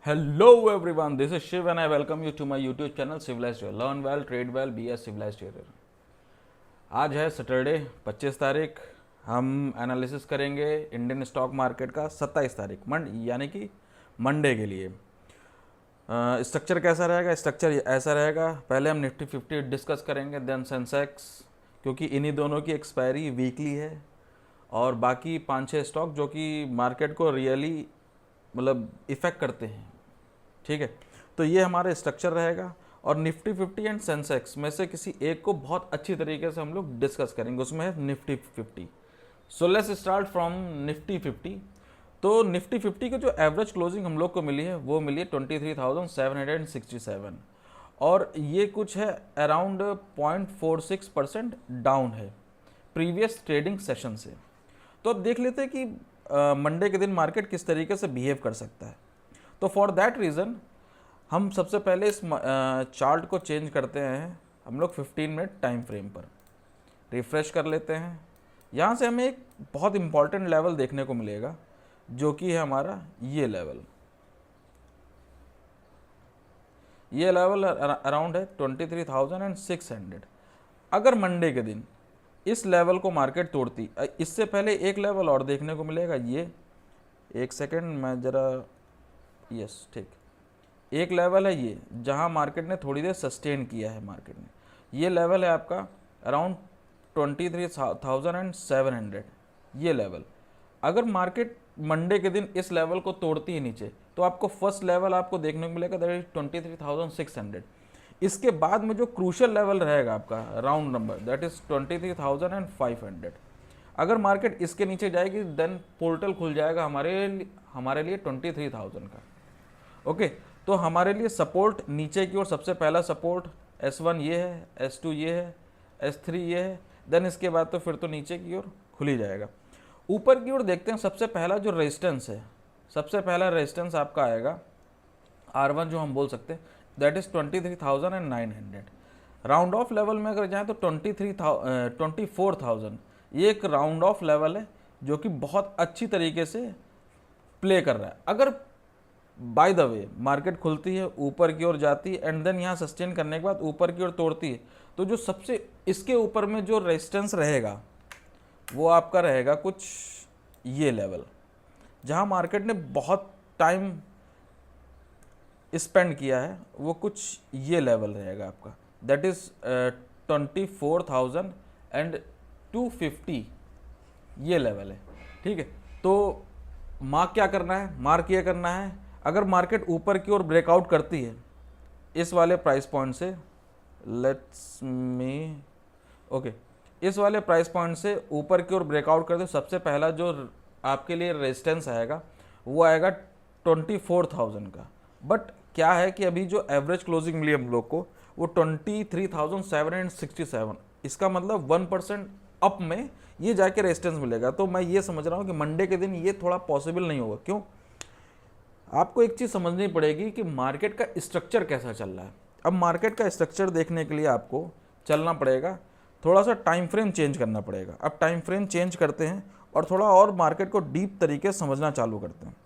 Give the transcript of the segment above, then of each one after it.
Hello everyone, this is Shiv and I welcome you to my YouTube channel Civilized Trader. Learn well, trade well, be a civilized trader. आज है Saturday 25 तारीख। हम analysis करेंगे Indian stock market का 27 तारीख यानी कि Monday के लिए। स्ट्रक्चर कैसा रहेगा? स्ट्रक्चर ऐसा रहेगा, पहले हम निफ्टी 50 डिस्कस करेंगे, देन सेंसेक्स, क्योंकि इन्हीं दोनों की एक्सपायरी वीकली है, और बाकी 5-6 स्टॉक जो कि मार्केट को रियली मतलब इफ़ेक्ट करते हैं। ठीक है, तो ये हमारा स्ट्रक्चर रहेगा और निफ्टी 50 एंड सेंसेक्स में से किसी एक को बहुत अच्छी तरीके से हम लोग डिस्कस करेंगे, उसमें है Nifty 50। So let's start from Nifty 50। तो निफ्टी 50 की जो एवरेज क्लोजिंग हम लोग को मिली है वो मिली है 23,767, और ये कुछ है अराउंड 0.46% डाउन है प्रीवियस ट्रेडिंग सेशन से। तो अब देख लेते हैं कि मंडे के दिन मार्केट किस तरीके से बिहेव कर सकता है। तो फॉर दैट रीज़न हम सबसे पहले इस चार्ट को चेंज करते हैं, हम लोग 15 मिनट टाइम फ्रेम पर रिफ़्रेश कर लेते हैं। यहाँ से हमें एक बहुत इंपॉर्टेंट लेवल देखने को मिलेगा जो कि है हमारा ये लेवल अराउंड है 23,600। अगर मंडे के दिन इस लेवल को मार्केट तोड़ती, इससे पहले एक लेवल और देखने को मिलेगा, ये एक सेकेंड मैं ज़रा, यस ठीक, एक लेवल है ये जहां मार्केट ने थोड़ी देर सस्टेन किया है। मार्केट ने ये लेवल है आपका अराउंड 23,700, ये लेवल। अगर मार्केट मंडे के दिन इस लेवल को तोड़ती है नीचे, तो आपको फर्स्ट लेवल आपको देखने को मिलेगा दैट इज 23,600। इसके बाद में जो क्रूशियल लेवल रहेगा आपका राउंड नंबर दैट इज 23,500। अगर मार्केट इसके नीचे जाएगी देन पोर्टल खुल जाएगा हमारे लिए 23,000 का। ओके, तो हमारे लिए सपोर्ट नीचे की ओर सबसे पहला सपोर्ट S1 ये है, S2 ये है, S3 ये है, देन इसके बाद तो फिर तो नीचे की ओर खुल ही जाएगा। ऊपर की ओर देखते हैं, सबसे पहला जो रेजिस्टेंस है, सबसे पहला रेजिस्टेंस आपका आएगा R1 जो हम बोल सकते हैं that is 23,900। Round of level में अगर जाएं तो 24,000, ये एक राउंड ऑफ लेवल है जो कि बहुत अच्छी तरीके से प्ले कर रहा है। अगर बाय द वे मार्केट खुलती है, ऊपर की ओर जाती है एंड देन यहाँ सस्टेन करने के बाद ऊपर की ओर तोड़ती है, तो जो सबसे इसके ऊपर में जो रेजिस्टेंस रहेगा वो आपका रहेगा कुछ ये लेवल, जहाँ मार्केट ने बहुत टाइम स्पेंड किया है, वो कुछ ये लेवल रहेगा आपका दैट इज 24,250, ये लेवल है। ठीक है, तो मार्क क्या करना है? मार्क ये करना है, अगर मार्केट ऊपर की ओर ब्रेकआउट करती है इस वाले प्राइस पॉइंट से, लेट्स मी ओके, इस वाले प्राइस पॉइंट से ऊपर की ओर ब्रेकआउट करते, सबसे पहला जो आपके लिए रेजिस्टेंस आएगा वो आएगा 24,000 का। बट क्या है कि अभी जो एवरेज क्लोजिंग मिली हम लोग को वो 23,767, इसका मतलब 1% अप में ये जाके रेजिस्टेंस मिलेगा। तो मैं ये समझ रहा हूँ कि मंडे के दिन ये थोड़ा पॉसिबल नहीं होगा। क्यों? आपको एक चीज़ समझनी पड़ेगी कि मार्केट का स्ट्रक्चर कैसा चल रहा है। अब मार्केट का स्ट्रक्चर देखने के लिए आपको चलना पड़ेगा, थोड़ा सा टाइम फ्रेम चेंज करना पड़ेगा। अब टाइम फ्रेम चेंज करते हैं और थोड़ा और मार्केट को डीप तरीके से समझना चालू करते हैं।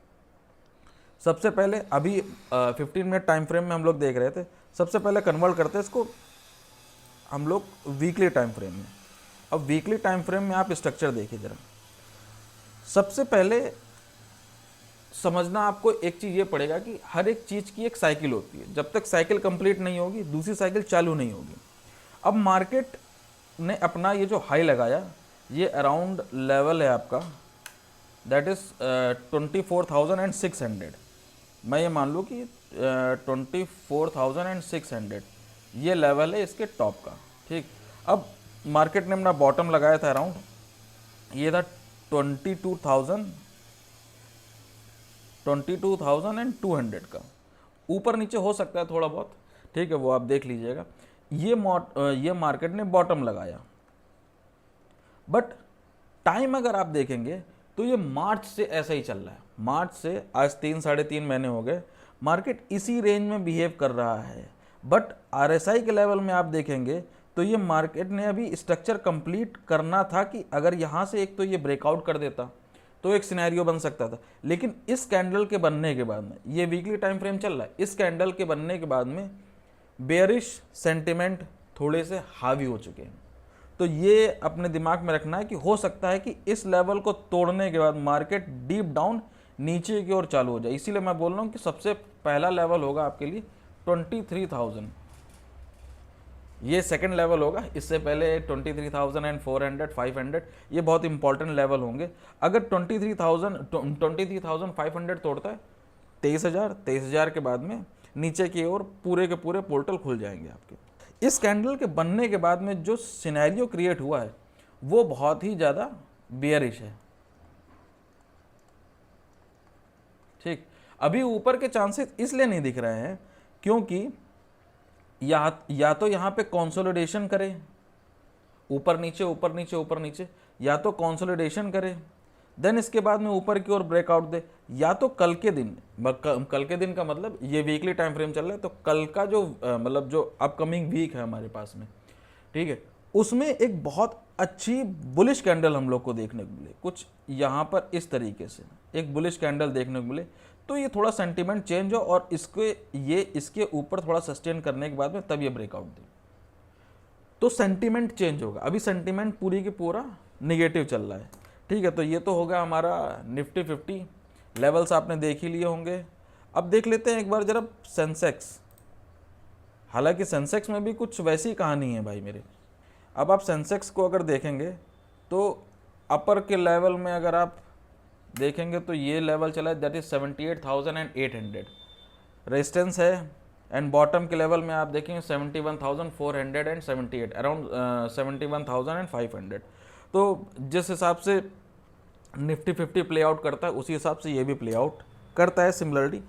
सबसे पहले अभी 15 मिनट टाइम फ्रेम में हम लोग देख रहे थे, सबसे पहले कन्वर्ट करते हैं इसको हम लोग वीकली टाइम फ्रेम में। अब वीकली टाइम फ्रेम में आप स्ट्रक्चर देखिए जरा। सबसे पहले समझना आपको एक चीज़ ये पड़ेगा कि हर एक चीज़ की एक साइकिल होती है, जब तक साइकिल कंप्लीट नहीं होगी दूसरी साइकिल चालू नहीं होगी। अब मार्केट ने अपना ये जो हाई लगाया, ये अराउंड लेवल है आपका दैट इज 24,600। मैं ये मान लूँ कि 24,600 ये लेवल है इसके टॉप का। ठीक, अब मार्केट ने अपना बॉटम लगाया था अराउंड, ये था 22,200 का। ऊपर नीचे हो सकता है थोड़ा बहुत, ठीक है, वो आप देख लीजिएगा। ये मार्केट ने बॉटम लगाया, बट टाइम अगर आप देखेंगे तो ये मार्च से ऐसा ही चल रहा है। मार्च से आज 3-3.5 महीने हो गए, मार्केट इसी रेंज में बिहेव कर रहा है। बट RSI के लेवल में आप देखेंगे तो ये मार्केट ने अभी स्ट्रक्चर कंप्लीट करना था कि अगर यहाँ से एक तो ये ब्रेकआउट कर देता, तो एक सिनेरियो बन सकता था। लेकिन इस कैंडल के बनने के बाद में, ये वीकली टाइम फ्रेम चल रहा है, इस कैंडल के बनने के बाद में बेयरिश सेंटिमेंट थोड़े से हावी हो चुके हैं। तो ये अपने दिमाग में रखना है कि हो सकता है कि इस लेवल को तोड़ने के बाद मार्केट डीप डाउन नीचे की ओर चालू हो जाए। इसीलिए मैं बोल रहा हूँ कि सबसे पहला लेवल होगा आपके लिए 23,000, ये सेकंड लेवल होगा। इससे पहले 23,400, 500 ये बहुत इंपॉर्टेंट लेवल होंगे। अगर 23,500 तोड़ता है 23,000 के बाद में नीचे की ओर पूरे के पूरे पोर्टल खुल जाएंगे आपके। इस कैंडल के बनने के बाद में जो सिनेरियो क्रिएट हुआ है वो बहुत ही ज़्यादा बियरिश है। ठीक, अभी ऊपर के चांसेस इसलिए नहीं दिख रहे हैं क्योंकि या तो यहाँ पे कंसोलिडेशन करे, ऊपर नीचे ऊपर नीचे ऊपर नीचे, या तो कंसोलिडेशन करे देन इसके बाद में ऊपर की ओर ब्रेकआउट दे, या तो कल के दिन का मतलब ये वीकली टाइम फ्रेम चल रहा है, तो कल का जो मतलब जो अपकमिंग वीक है हमारे पास में, ठीक है, उसमें एक बहुत अच्छी बुलिश कैंडल हम लोग को देखने को मिले, कुछ यहाँ पर इस तरीके से एक बुलिश कैंडल देखने को मिले, तो ये थोड़ा सेंटीमेंट चेंज हो और इसके ऊपर थोड़ा सस्टेन करने के बाद में तब ये ब्रेकआउट दे, तो सेंटीमेंट चेंज होगा। अभी सेंटीमेंट पूरी की पूरा निगेटिव चल रहा है। ठीक है, तो ये तो होगा हमारा निफ्टी 50 लेवल्स आपने देख ही लिए होंगे। अब देख लेते हैं एक बार जरा सेंसेक्स। हालांकि सेंसेक्स में भी कुछ वैसी कहानी है भाई मेरे। अब आप सेंसेक्स को अगर देखेंगे तो अपर के लेवल में अगर आप देखेंगे तो ये लेवल चला है, दैट इज 78,800 रेजिस्टेंस है, एंड बॉटम के लेवल में आप देखेंगे 71,478, अराउंड 71,500। तो जिस हिसाब से निफ्टी 50 प्ले आउट करता है उसी हिसाब से ये भी प्ले आउट करता है। सिमिलरली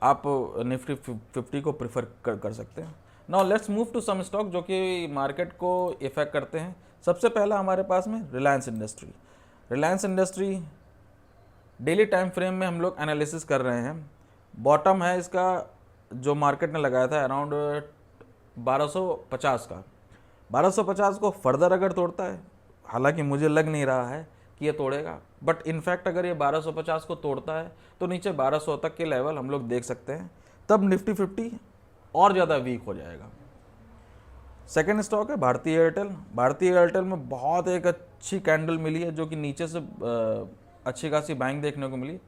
आप निफ्टी 50 को प्रेफर कर सकते हैं। Now let's move to some stock जो कि मार्केट को इफेक्ट करते हैं। सबसे पहला हमारे पास में Reliance industry. Reliance industry daily time frame में हम लोग एनालिसिस कर रहे हैं। बॉटम है इसका जो मार्केट ने लगाया था अराउंड 1250 का। 1250 को फर्दर अगर तोड़ता है, हालांकि मुझे लग नहीं रहा है कि ये तोड़ेगा, बट इनफैक्ट अगर ये 1250 को तोड़ता है तो नीचे 1200 तक के लेवल हम लोग देख सकते हैं, तब निफ्टी 50 और ज़्यादा वीक हो जाएगा। सेकेंड स्टॉक है भारतीय एयरटेल। भारतीय एयरटेल में बहुत एक अच्छी कैंडल मिली है जो कि नीचे से अच्छी खासी बाइंग देखने को मिली।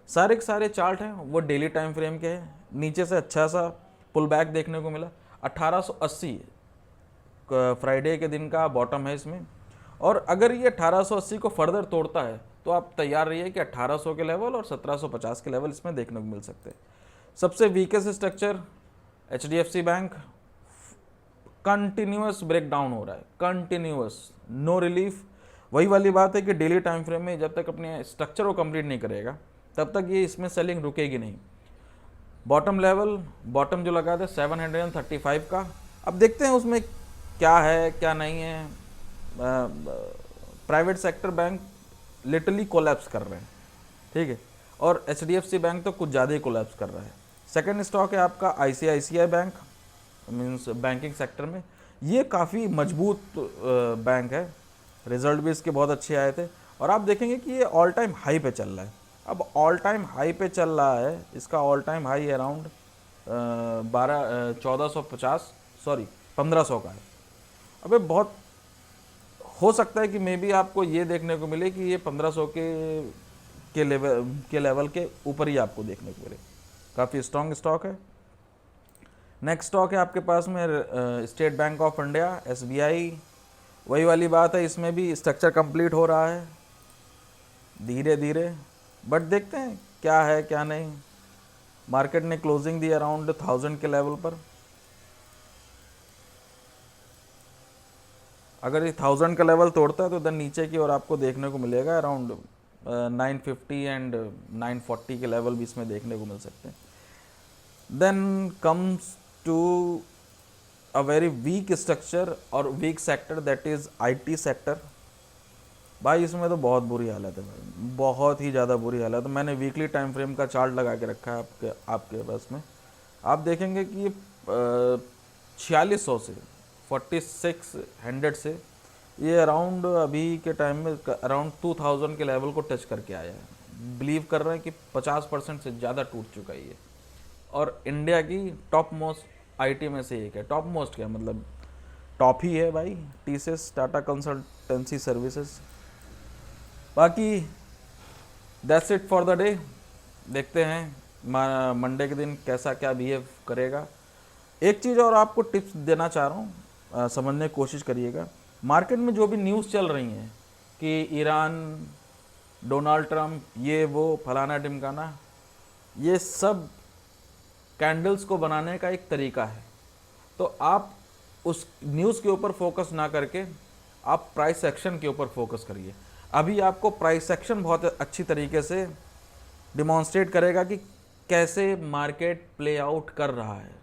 सारे के सारे चार्ट हैं वो डेली टाइम फ्रेम के हैं। नीचे से अच्छा सा पुल बैक देखने को मिला। 1880 फ्राइडे के दिन का बॉटम है इसमें, और अगर ये 1880 को फर्दर तोड़ता है तो आप तैयार रहिए कि 1800 के लेवल और 1750 के लेवल इसमें देखने को मिल सकते हैं। सबसे weakest structure HDFC bank, continuous breakdown हो रहा है, कंटिन्यूअस, नो रिलीफ। वही वाली बात है कि डेली टाइम फ्रेम में जब तक अपने स्ट्रक्चर को कंप्लीट नहीं करेगा तब तक ये इसमें सेलिंग रुकेगी नहीं। बॉटम लेवल, बॉटम जो लगा था 735 का। अब देखते हैं उसमें क्या है क्या नहीं है। Private sector bank literally collapse कर रहे हैं, ठीक है, और HDFC बैंक तो कुछ ज़्यादा ही कोलैप्स कर रहा है। सेकंड स्टॉक है आपका ICICI bank, means banking sector में ये काफ़ी मजबूत बैंक है। रिजल्ट भी इसके बहुत अच्छे आए थे और आप देखेंगे कि ये ऑल टाइम हाई पे चल रहा है। अब ऑल टाइम हाई पे चल रहा है, इसका ऑल टाइम हाई अराउंड 1500 का है। अबे बहुत हो सकता है कि मे बी आपको ये देखने को मिले कि ये 1500 के लेवल के ऊपर ही आपको देखने को मिले। काफ़ी स्ट्रॉन्ग स्टॉक है। नेक्स्ट स्टॉक है आपके पास में state bank of India, SBI। वही वाली बात है, इसमें भी स्ट्रक्चर कंप्लीट हो रहा है धीरे धीरे, बट देखते हैं क्या है क्या नहीं। मार्केट ने क्लोजिंग दी अराउंड 1000 के लेवल पर। अगर ये 1000 का लेवल तोड़ता है तो देन नीचे की ओर आपको देखने को मिलेगा अराउंड 950 एंड 940 के लेवल भी इसमें देखने को मिल सकते हैं। Then comes to a very weak structure और weak sector, that is IT sector. भाई इसमें तो बहुत बुरी हालत है भाई, बहुत ही ज़्यादा बुरी हालत है। मैंने वीकली टाइम फ्रेम का चार्ट लगा के रखा है आपके पास में। आप देखेंगे कि ये 4600 से 4600 से ये अराउंड अभी के टाइम में अराउंड 2000 के लेवल को टच करके आया है। बिलीव कर रहे हैं कि 50% से ज़्यादा टूट चुका है ये, और इंडिया की टॉप मोस्ट आईटी में से एक है। टॉप मोस्ट क्या मतलब, टॉप ही है भाई, टीसीएस टाटा कंसल्टेंसी सर्विसेज। बाकी that's it for the day. देखते हैं मंडे के दिन कैसा क्या बिहेव करेगा। एक चीज़ और आपको टिप्स देना चाह रहा हूँ, समझने की कोशिश करिएगा। मार्केट में जो भी न्यूज़ चल रही हैं कि ईरान, डोनाल्ड ट्रम्प, ये वो फलाना ढिमकाना, ये सब कैंडल्स को बनाने का एक तरीका है। तो आप उस न्यूज़ के ऊपर फोकस ना करके आप प्राइस एक्शन के ऊपर फोकस करिए। अभी आपको प्राइस एक्शन बहुत अच्छी तरीके से डिमॉन्स्ट्रेट करेगा कि कैसे मार्केट प्ले आउट कर रहा है।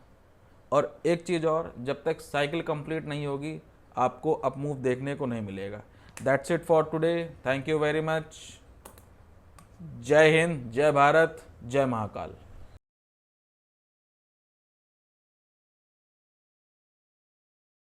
और एक चीज़ और, जब तक साइकिल कंप्लीट नहीं होगी आपको अप मूव देखने को नहीं मिलेगा। That's it for today, thank you very much. जय हिंद, जय भारत, जय महाकाल।